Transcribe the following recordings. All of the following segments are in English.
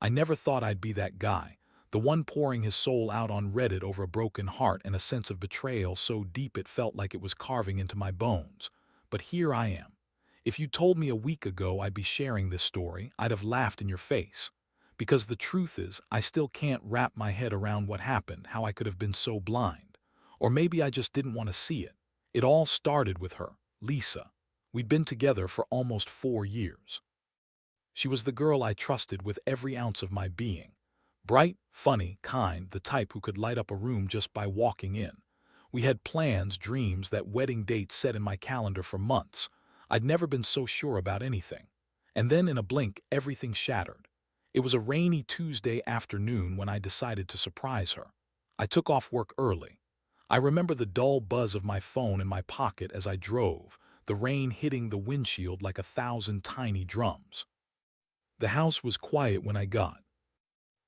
I never thought I'd be that guy, the one pouring his soul out on Reddit over a broken heart and a sense of betrayal so deep it felt like it was carving into my bones. But here I am. If you told me a week ago I'd be sharing this story, I'd have laughed in your face. Because the truth is, I still can't wrap my head around what happened, how I could have been so blind. Or maybe I just didn't want to see it. It all started with her, Lisa. We'd been together for almost 4 years. She was the girl I trusted with every ounce of my being. Bright, funny, kind, the type who could light up a room just by walking in. We had plans, dreams, that wedding date set in my calendar for months. I'd never been so sure about anything. And then in a blink, everything shattered. It was a rainy Tuesday afternoon when I decided to surprise her. I took off work early. I remember the dull buzz of my phone in my pocket as I drove, the rain hitting the windshield like 1,000 tiny drums. The house was quiet when I got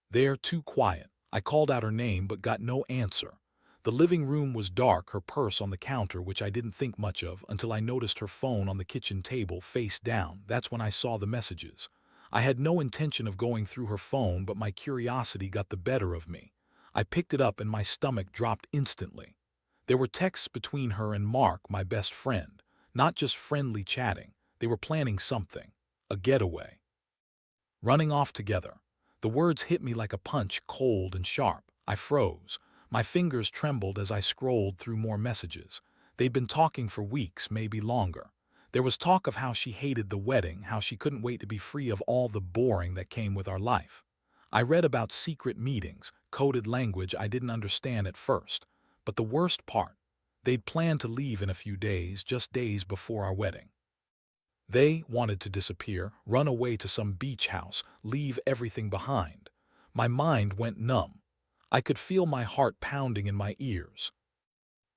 there, too quiet. I called out her name but got no answer. The living room was dark, her purse on the counter, which I didn't think much of until I noticed her phone on the kitchen table face down. That's when I saw the messages. I had no intention of going through her phone, but my curiosity got the better of me. I picked it up and my stomach dropped instantly. There were texts between her and Mark, my best friend. Not just friendly chatting. They were planning something. A getaway. Running off together. The words hit me like a punch, cold and sharp. I froze. My fingers trembled as I scrolled through more messages. They'd been talking for weeks, maybe longer. There was talk of how she hated the wedding, how she couldn't wait to be free of all the boring that came with our life. I read about secret meetings, coded language I didn't understand at first. But the worst part, they'd planned to leave in a few days, just days before our wedding. They wanted to disappear, run away to some beach house, leave everything behind. My mind went numb. I could feel my heart pounding in my ears.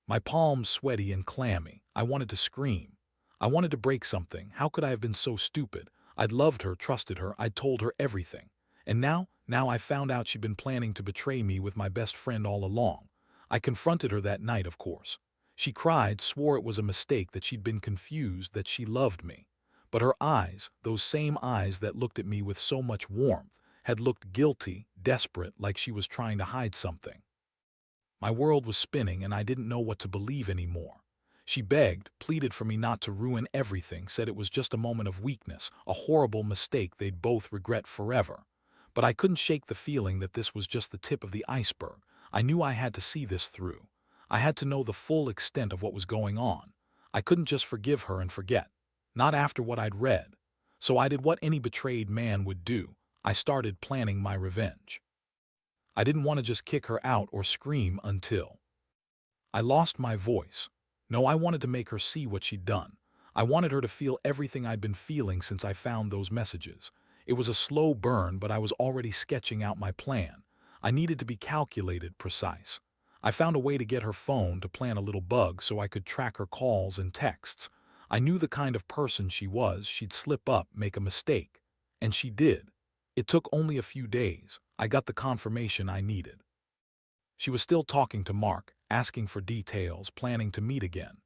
My palms sweaty and clammy. I wanted to scream. I wanted to break something. How could I have been so stupid? I'd loved her, trusted her, I'd told her everything. And now I found out she'd been planning to betray me with my best friend all along. I confronted her that night, of course. She cried, swore it was a mistake, that she'd been confused, that she loved me. But her eyes, those same eyes that looked at me with so much warmth, had looked guilty, desperate, like she was trying to hide something. My world was spinning and I didn't know what to believe anymore. She begged, pleaded for me not to ruin everything, said it was just a moment of weakness, a horrible mistake they'd both regret forever. But I couldn't shake the feeling that this was just the tip of the iceberg. I knew I had to see this through. I had to know the full extent of what was going on. I couldn't just forgive her and forget. Not after what I'd read. So I did what any betrayed man would do. I started planning my revenge. I didn't want to just kick her out or scream until I lost my voice. No, I wanted to make her see what she'd done. I wanted her to feel everything I'd been feeling since I found those messages. It was a slow burn, but I was already sketching out my plan. I needed to be calculated, precise. I found a way to get her phone, to plant a little bug so I could track her calls and texts. I knew the kind of person she was. She'd slip up, make a mistake. And she did. It took only a few days. I got the confirmation I needed. She was still talking to Mark, asking for details, planning to meet again.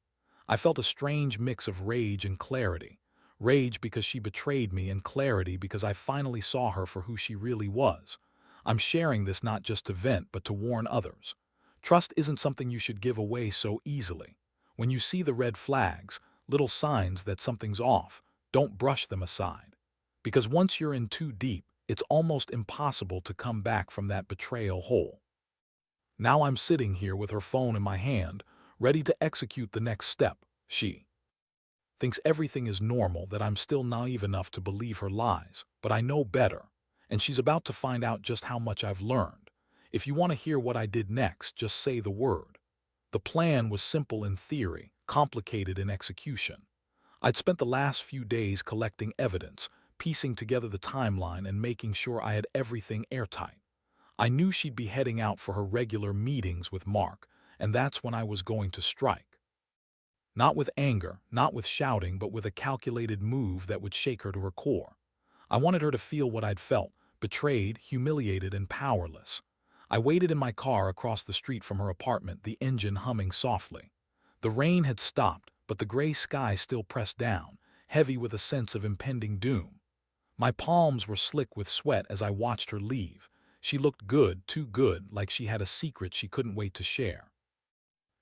I felt a strange mix of rage and clarity. Rage because she betrayed me, and clarity because I finally saw her for who she really was. I'm sharing this not just to vent, but to warn others. Trust isn't something you should give away so easily. When you see the red flags, little signs that something's off, don't brush them aside. Because once you're in too deep, it's almost impossible to come back from that betrayal hole. Now I'm sitting here with her phone in my hand, ready to execute the next step. She thinks everything is normal, that I'm still naive enough to believe her lies, but I know better, and she's about to find out just how much I've learned. If you want to hear what I did next, just say the word. The plan was simple in theory, complicated in execution. I'd spent the last few days collecting evidence, piecing together the timeline and making sure I had everything airtight. I knew she'd be heading out for her regular meetings with Mark, and that's when I was going to strike. Not with anger, not with shouting, but with a calculated move that would shake her to her core. I wanted her to feel what I'd felt, betrayed, humiliated, and powerless. I waited in my car across the street from her apartment, the engine humming softly. The rain had stopped, but the gray sky still pressed down, heavy with a sense of impending doom. My palms were slick with sweat as I watched her leave. She looked good, too good, like she had a secret she couldn't wait to share.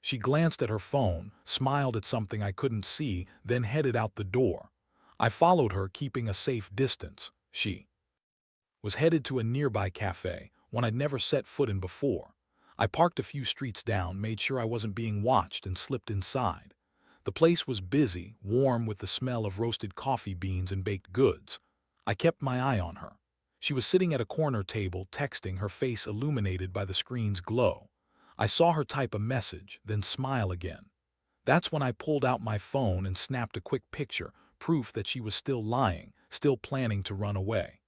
She glanced at her phone, smiled at something I couldn't see, then headed out the door. I followed her, keeping a safe distance. She was headed to a nearby cafe, one I'd never set foot in before. I parked a few streets down, made sure I wasn't being watched, and slipped inside. The place was busy, warm with the smell of roasted coffee beans and baked goods. I kept my eye on her. She was sitting at a corner table, texting, her face illuminated by the screen's glow. I saw her type a message, then smile again. That's when I pulled out my phone and snapped a quick picture, proof that she was still lying, still planning to run away.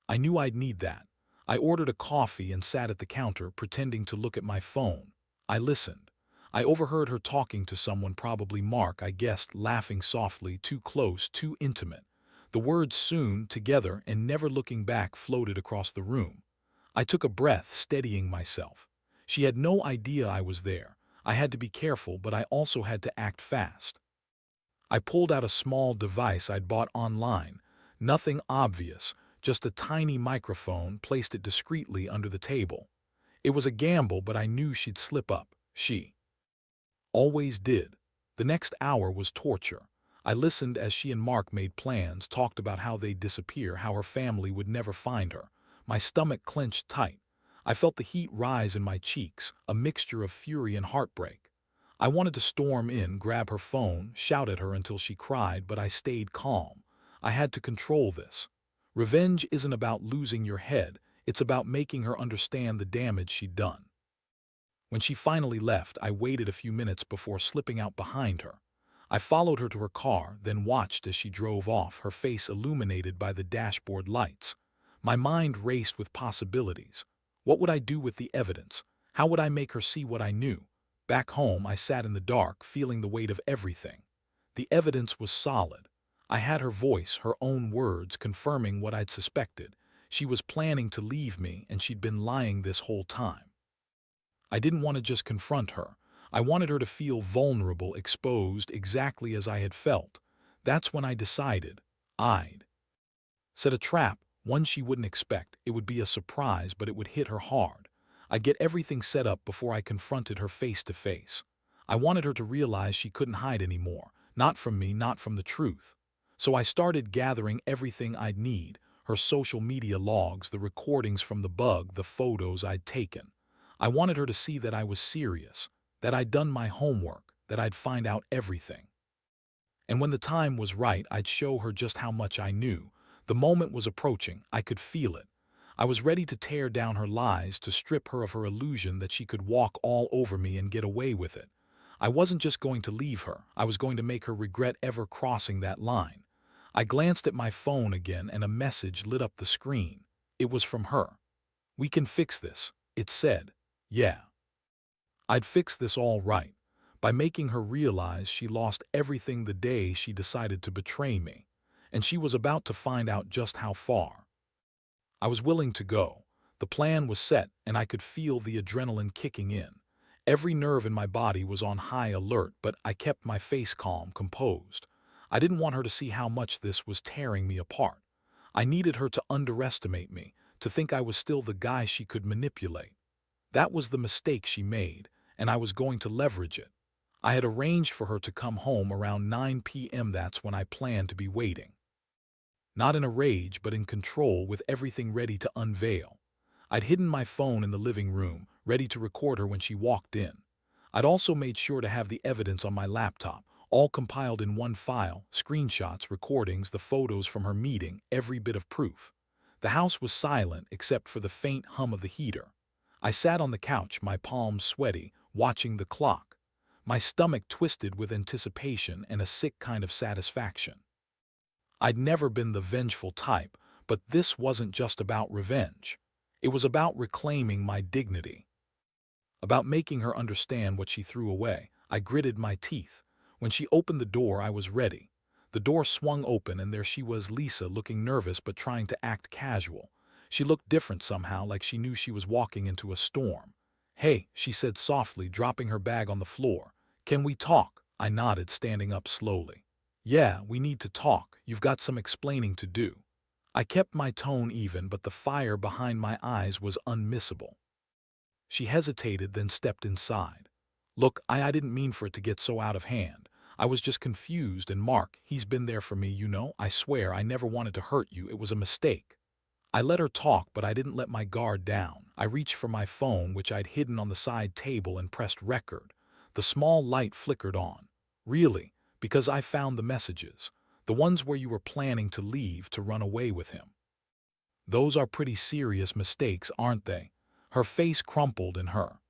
I knew I'd need that. I ordered a coffee and sat at the counter, pretending to look at my phone. I listened. I overheard her talking to someone, probably Mark, I guessed, laughing softly, too close, too intimate. The words "soon," "together," and "never looking back" floated across the room. I took a breath, steadying myself. She had no idea I was there. I had to be careful, but I also had to act fast. I pulled out a small device I'd bought online. Nothing obvious, just a tiny microphone, placed it discreetly under the table. It was a gamble, but I knew she'd slip up. She always did. The next hour was torture. I listened as she and Mark made plans, talked about how they'd disappear, how her family would never find her. My stomach clenched tight. I felt the heat rise in my cheeks, a mixture of fury and heartbreak. I wanted to storm in, grab her phone, shout at her until she cried, but I stayed calm. I had to control this. Revenge isn't about losing your head, it's about making her understand the damage she'd done. When she finally left, I waited a few minutes before slipping out behind her. I followed her to her car, then watched as she drove off, her face illuminated by the dashboard lights. My mind raced with possibilities. What would I do with the evidence? How would I make her see what I knew? Back home, I sat in the dark, feeling the weight of everything. The evidence was solid. I had her voice, her own words, confirming what I'd suspected. She was planning to leave me, and she'd been lying this whole time. I didn't want to just confront her. I wanted her to feel vulnerable, exposed, exactly as I had felt. That's when I decided I'd set a trap, one she wouldn't expect. It would be a surprise, but it would hit her hard. I'd get everything set up before I confronted her face to face. I wanted her to realize she couldn't hide anymore, not from me, not from the truth. So I started gathering everything I'd need, her social media logs, the recordings from the bug, the photos I'd taken. I wanted her to see that I was serious, that I'd done my homework, that I'd find out everything. And when the time was right, I'd show her just how much I knew. The moment was approaching. I could feel it. I was ready to tear down her lies, to strip her of her illusion that she could walk all over me and get away with it. I wasn't just going to leave her. I was going to make her regret ever crossing that line. I glanced at my phone again, and a message lit up the screen. It was from her. "We can fix this," it said. Yeah. I'd fix this all right, by making her realize she lost everything the day she decided to betray me, and she was about to find out just how far. I was willing to go. The plan was set, and I could feel the adrenaline kicking in. Every nerve in my body was on high alert, but I kept my face calm, composed. I didn't want her to see how much this was tearing me apart. I needed her to underestimate me, to think I was still the guy she could manipulate. That was the mistake she made, and I was going to leverage it. I had arranged for her to come home around 9 p.m. That's when I planned to be waiting. Not in a rage, but in control, with everything ready to unveil. I'd hidden my phone in the living room, ready to record her when she walked in. I'd also made sure to have the evidence on my laptop, all compiled in one file: screenshots, recordings, the photos from her meeting, every bit of proof. The house was silent except for the faint hum of the heater. I sat on the couch, my palms sweaty, watching the clock. My stomach twisted with anticipation and a sick kind of satisfaction. I'd never been the vengeful type, but this wasn't just about revenge. It was about reclaiming my dignity, about making her understand what she threw away. I gritted my teeth. When she opened the door, I was ready. The door swung open, and there she was, Lisa, looking nervous but trying to act casual. She looked different somehow, like she knew she was walking into a storm. "Hey," she said softly, dropping her bag on the floor. "Can we talk?" I nodded, standing up slowly. "Yeah, we need to talk. You've got some explaining to do." I kept my tone even, but the fire behind my eyes was unmissable. She hesitated, then stepped inside. Look, I didn't mean for it to get so out of hand. I was just confused, and Mark, he's been there for me, you know. I swear I never wanted to hurt you. It was a mistake. I let her talk, but I didn't let my guard down. I reached for my phone, which I'd hidden on the side table, and pressed record. The small light flickered on. Really, because I found the messages. The ones where you were planning to leave to run away with him. Those are pretty serious mistakes, aren't they? Her face crumpled and her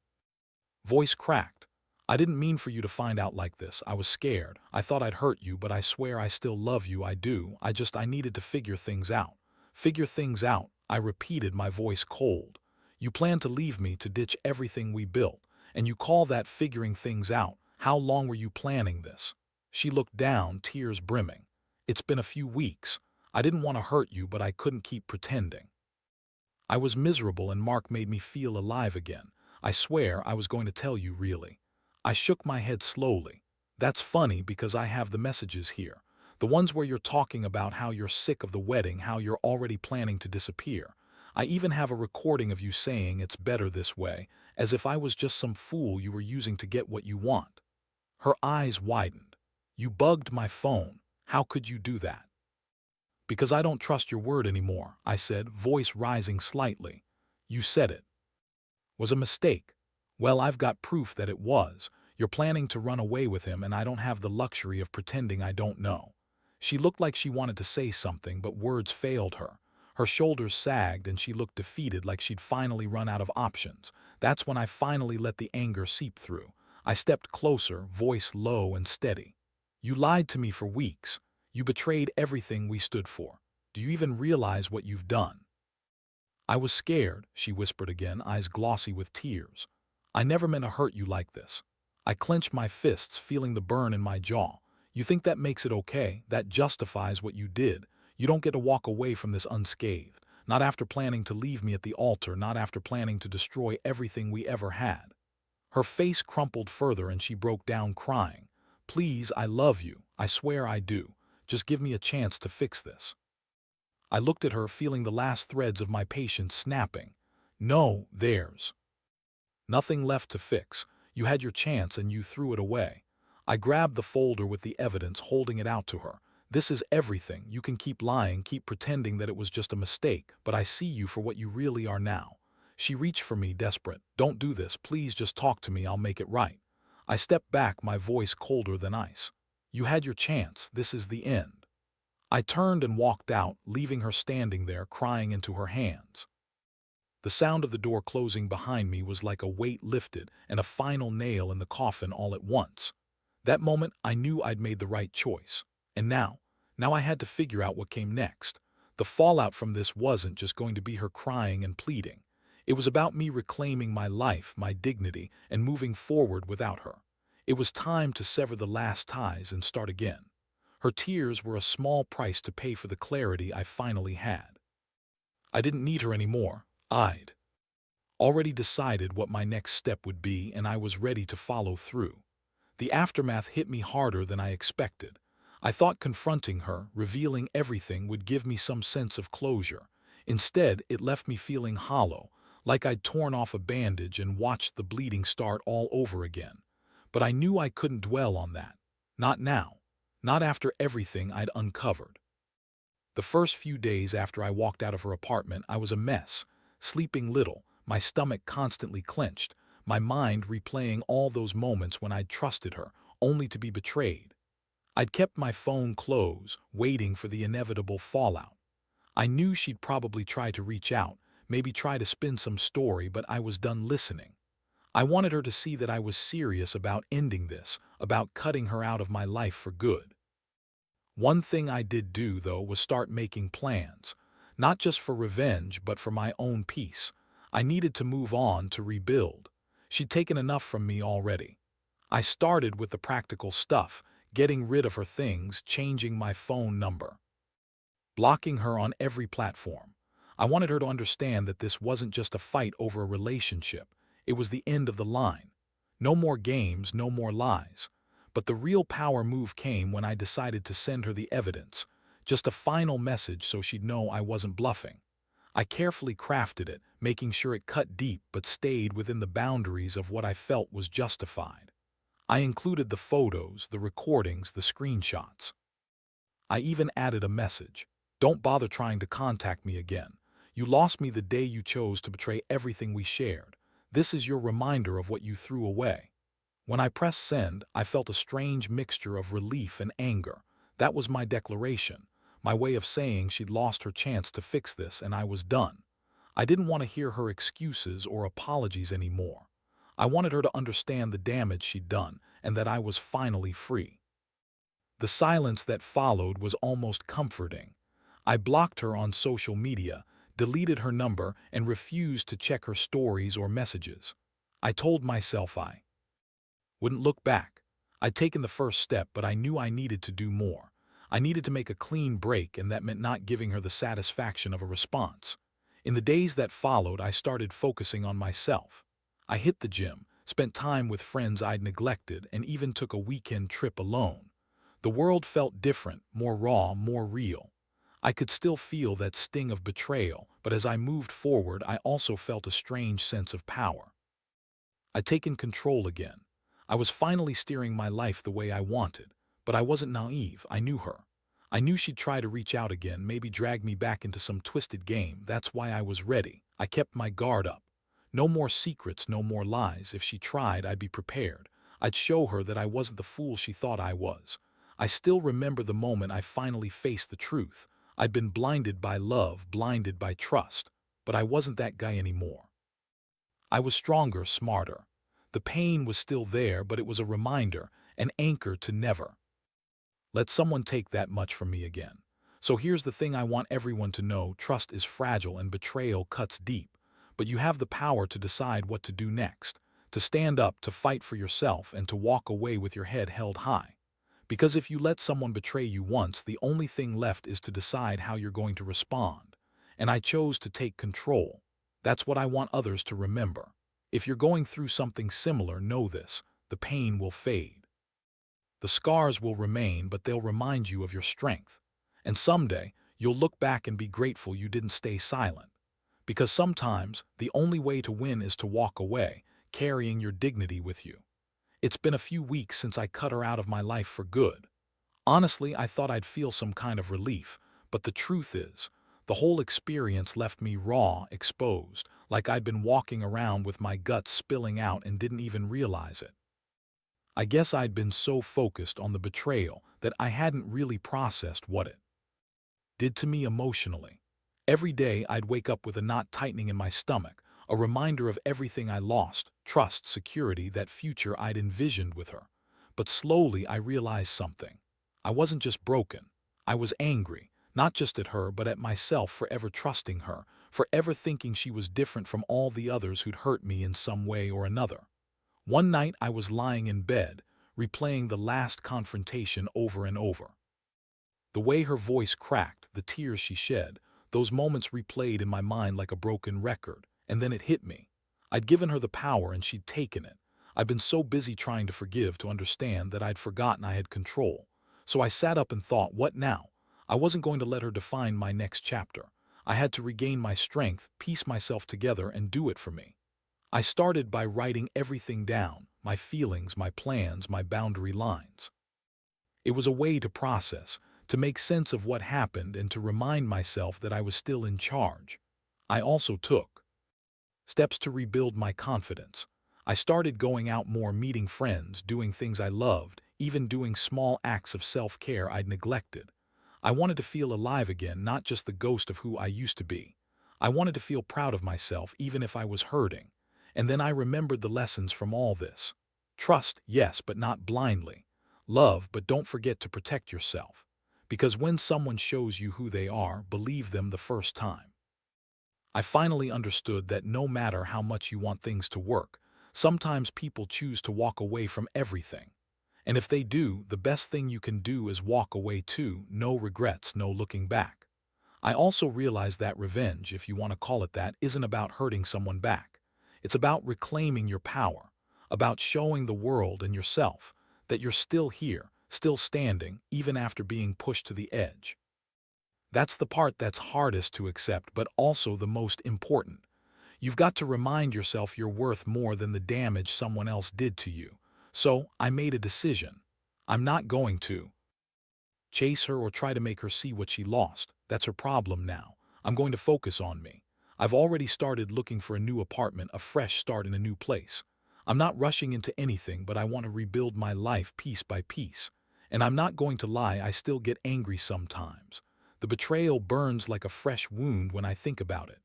voice cracked. I didn't mean for you to find out like this. I was scared. I thought I'd hurt you, but I swear I still love you. I do. I needed to figure things out. Figure things out, I repeated, my voice cold. You planned to leave me, to ditch everything we built, and you call that figuring things out. How long were you planning this? She looked down, tears brimming. It's been a few weeks. I didn't want to hurt you, but I couldn't keep pretending. I was miserable, and Mark made me feel alive again. I swear I was going to tell you, really. I shook my head slowly. That's funny, because I have the messages here. The ones where you're talking about how you're sick of the wedding, how you're already planning to disappear. I even have a recording of you saying it's better this way, as if I was just some fool you were using to get what you want. Her eyes widened. You bugged my phone. How could you do that? Because I don't trust your word anymore, I said, voice rising slightly. You said it was a mistake. Well, I've got proof that it was. You're planning to run away with him, and I don't have the luxury of pretending I don't know. She looked like she wanted to say something, but words failed her. Her shoulders sagged, and she looked defeated, like she'd finally run out of options. That's when I finally let the anger seep through. I stepped closer, voice low and steady. You lied to me for weeks. You betrayed everything we stood for. Do you even realize what you've done? I was scared, she whispered again, eyes glossy with tears. I never meant to hurt you like this. I clenched my fists, feeling the burn in my jaw. You think that makes it okay? That justifies what you did? You don't get to walk away from this unscathed. Not after planning to leave me at the altar, not after planning to destroy everything we ever had. Her face crumpled further, and she broke down crying. Please, I love you. I swear I do. Just give me a chance to fix this. I looked at her, feeling the last threads of my patience snapping. No, there's nothing left to fix. You had your chance and you threw it away. I grabbed the folder with the evidence, holding it out to her. This is everything. You can keep lying, keep pretending that it was just a mistake, but I see you for what you really are now. She reached for me, desperate. Don't do this. Please just talk to me. I'll make it right. I stepped back, my voice colder than ice. You had your chance. This is the end. I turned and walked out, leaving her standing there, crying into her hands. The sound of the door closing behind me was like a weight lifted and a final nail in the coffin all at once. That moment, I knew I'd made the right choice. And now I had to figure out what came next. The fallout from this wasn't just going to be her crying and pleading. It was about me reclaiming my life, my dignity, and moving forward without her. It was time to sever the last ties and start again. Her tears were a small price to pay for the clarity I finally had. I didn't need her anymore. I'd already decided what my next step would be, and I was ready to follow through. The aftermath hit me harder than I expected. I thought confronting her, revealing everything, would give me some sense of closure. Instead, it left me feeling hollow, like I'd torn off a bandage and watched the bleeding start all over again. But I knew I couldn't dwell on that. Not now. Not after everything I'd uncovered. The first few days after I walked out of her apartment, I was a mess, sleeping little, my stomach constantly clenched, my mind replaying all those moments when I'd trusted her, only to be betrayed. I'd kept my phone close, waiting for the inevitable fallout. I knew she'd probably try to reach out, maybe try to spin some story, but I was done listening. I wanted her to see that I was serious about ending this, about cutting her out of my life for good. One thing I did do, though, was start making plans, not just for revenge, but for my own peace. I needed to move on, to rebuild. She'd taken enough from me already. I started with the practical stuff, getting rid of her things, changing my phone number, blocking her on every platform. I wanted her to understand that this wasn't just a fight over a relationship. It was the end of the line. No more games, no more lies. But the real power move came when I decided to send her the evidence. just a final message so she'd know I wasn't bluffing. I carefully crafted it, making sure it cut deep but stayed within the boundaries of what I felt was justified. I included the photos, the recordings, the screenshots. I even added a message. Don't bother trying to contact me again. You lost me the day you chose to betray everything we shared. This is your reminder of what you threw away. When I pressed send, I felt a strange mixture of relief and anger. That was my declaration, my way of saying she'd lost her chance to fix this and I was done. I didn't want to hear her excuses or apologies anymore. I wanted her to understand the damage she'd done and that I was finally free. The silence that followed was almost comforting. I blocked her on social media, deleted her number, and refused to check her stories or messages. I told myself I wouldn't look back. I'd taken the first step, but I knew I needed to do more. I needed to make a clean break, and that meant not giving her the satisfaction of a response. In the days that followed, I started focusing on myself. I hit the gym, spent time with friends I'd neglected, and even took a weekend trip alone. The world felt different, more raw, more real. I could still feel that sting of betrayal, but as I moved forward, I also felt a strange sense of power. I'd taken control again. I was finally steering my life the way I wanted, but I wasn't naive. I knew her. I knew she'd try to reach out again, maybe drag me back into some twisted game. That's why I was ready. I kept my guard up. No more secrets, no more lies. If she tried, I'd be prepared. I'd show her that I wasn't the fool she thought I was. I still remember the moment I finally faced the truth. I'd been blinded by love, blinded by trust, but I wasn't that guy anymore. I was stronger, smarter. The pain was still there, but it was a reminder, an anchor to never let someone take that much from me again. So here's the thing I want everyone to know: trust is fragile and betrayal cuts deep, but you have the power to decide what to do next, to stand up, to fight for yourself, and to walk away with your head held high. Because if you let someone betray you once, the only thing left is to decide how you're going to respond. And I chose to take control. That's what I want others to remember. If you're going through something similar, know this: the pain will fade. The scars will remain, but they'll remind you of your strength. And someday, you'll look back and be grateful you didn't stay silent. Because sometimes, the only way to win is to walk away, carrying your dignity with you. It's been a few weeks since I cut her out of my life for good. Honestly, I thought I'd feel some kind of relief, but the truth is, the whole experience left me raw, exposed, like I'd been walking around with my guts spilling out and didn't even realize it. I guess I'd been so focused on the betrayal that I hadn't really processed what it did to me emotionally. Every day I'd wake up with a knot tightening in my stomach, a reminder of everything I lost: trust, security, that future I'd envisioned with her. But slowly I realized something. I wasn't just broken. I was angry, not just at her, but at myself for ever trusting her, for ever thinking she was different from all the others who'd hurt me in some way or another. One night I was lying in bed, replaying the last confrontation over and over. The way her voice cracked, the tears she shed, those moments replayed in my mind like a broken record. And then it hit me. I'd given her the power and she'd taken it. I'd been so busy trying to forgive, to understand, that I'd forgotten I had control. So I sat up and thought, what now? I wasn't going to let her define my next chapter. I had to regain my strength, piece myself together, and do it for me. I started by writing everything down: my feelings, my plans, my boundary lines. It was a way to process, to make sense of what happened, and to remind myself that I was still in charge. I also took steps to rebuild my confidence. I started going out more, meeting friends, doing things I loved, even doing small acts of self-care I'd neglected. I wanted to feel alive again, not just the ghost of who I used to be. I wanted to feel proud of myself, even if I was hurting. And then I remembered the lessons from all this. Trust, yes, but not blindly. Love, but don't forget to protect yourself. Because when someone shows you who they are, believe them the first time. I finally understood that no matter how much you want things to work, sometimes people choose to walk away from everything. And if they do, the best thing you can do is walk away too. No regrets, no looking back. I also realized that revenge, if you want to call it that, isn't about hurting someone back. It's about reclaiming your power, about showing the world and yourself that you're still here, still standing, even after being pushed to the edge. That's the part that's hardest to accept, but also the most important. You've got to remind yourself you're worth more than the damage someone else did to you. So, I made a decision. I'm not going to chase her or try to make her see what she lost. That's her problem now. I'm going to focus on me. I've already started looking for a new apartment, a fresh start in a new place. I'm not rushing into anything, but I want to rebuild my life piece by piece. And I'm not going to lie, I still get angry sometimes. The betrayal burns like a fresh wound when I think about it.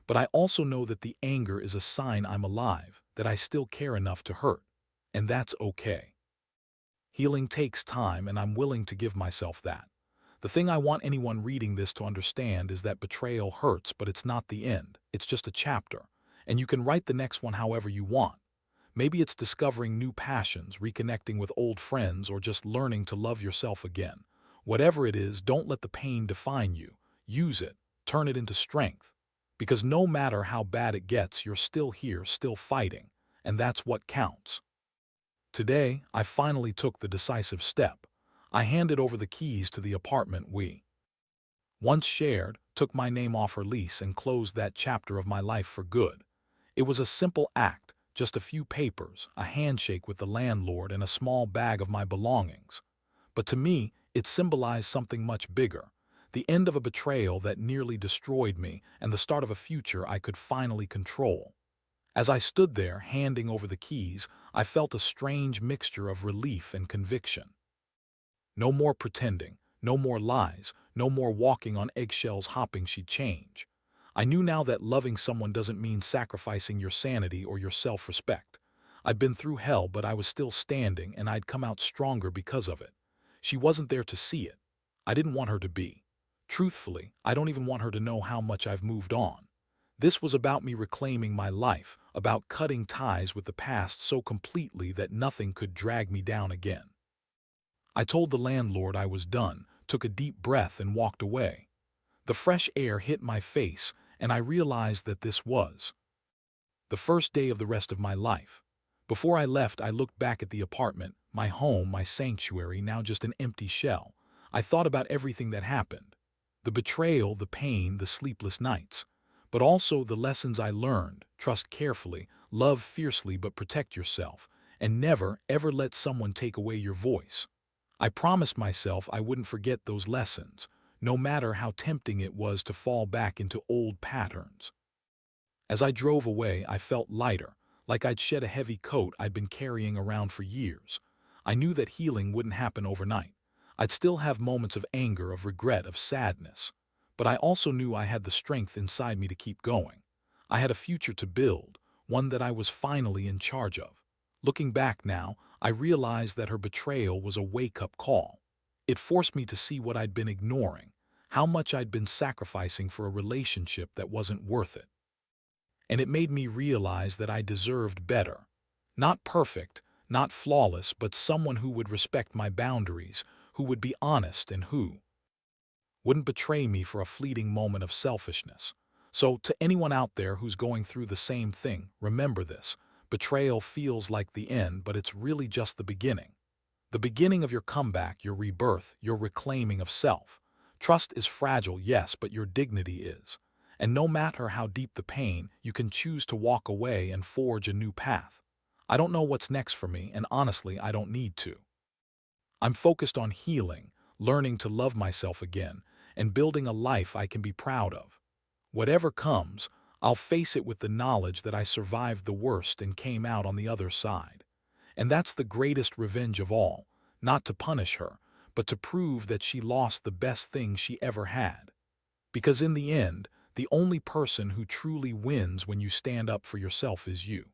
But I also know that the anger is a sign I'm alive, that I still care enough to hurt. And that's okay. Healing takes time, and I'm willing to give myself that. The thing I want anyone reading this to understand is that betrayal hurts, but it's not the end. It's just a chapter. And you can write the next one however you want. Maybe it's discovering new passions, reconnecting with old friends, or just learning to love yourself again. Whatever it is, don't let the pain define you. Use it. Turn it into strength. Because no matter how bad it gets, you're still here, still fighting. And that's what counts. Today, I finally took the decisive step. I handed over the keys to the apartment we once shared, took my name off her lease, and closed that chapter of my life for good. It was a simple act, just a few papers, a handshake with the landlord, and a small bag of my belongings. But to me, it symbolized something much bigger. The end of a betrayal that nearly destroyed me, and the start of a future I could finally control. As I stood there, handing over the keys, I felt a strange mixture of relief and conviction. No more pretending, no more lies, no more walking on eggshells hoping she'd change. I knew now that loving someone doesn't mean sacrificing your sanity or your self-respect. I'd been through hell, but I was still standing, and I'd come out stronger because of it. She wasn't there to see it. I didn't want her to be. Truthfully, I don't even want her to know how much I've moved on. This was about me reclaiming my life, about cutting ties with the past so completely that nothing could drag me down again. I told the landlord I was done, took a deep breath, and walked away. The fresh air hit my face, and I realized that this was the first day of the rest of my life. Before I left, I looked back at the apartment, my home, my sanctuary, now just an empty shell. I thought about everything that happened. The betrayal, the pain, the sleepless nights. But also the lessons I learned: trust carefully, love fiercely, but protect yourself, and never, ever let someone take away your voice. I promised myself I wouldn't forget those lessons, no matter how tempting it was to fall back into old patterns. As I drove away, I felt lighter, like I'd shed a heavy coat I'd been carrying around for years. I knew that healing wouldn't happen overnight. I'd still have moments of anger, of regret, of sadness. But I also knew I had the strength inside me to keep going. I had a future to build, one that I was finally in charge of. Looking back now, I realized that her betrayal was a wake-up call. It forced me to see what I'd been ignoring, how much I'd been sacrificing for a relationship that wasn't worth it. And it made me realize that I deserved better. Not perfect, not flawless, but someone who would respect my boundaries, who would be honest, and who wouldn't betray me for a fleeting moment of selfishness. So, to anyone out there who's going through the same thing, remember this: betrayal feels like the end, but it's really just the beginning. The beginning of your comeback, your rebirth, your reclaiming of self. Trust is fragile, yes, but your dignity is. And no matter how deep the pain, you can choose to walk away and forge a new path. I don't know what's next for me, and honestly, I don't need to. I'm focused on healing, learning to love myself again, and building a life I can be proud of. Whatever comes, I'll face it with the knowledge that I survived the worst and came out on the other side. And that's the greatest revenge of all, not to punish her, but to prove that she lost the best thing she ever had. Because in the end, the only person who truly wins when you stand up for yourself is you.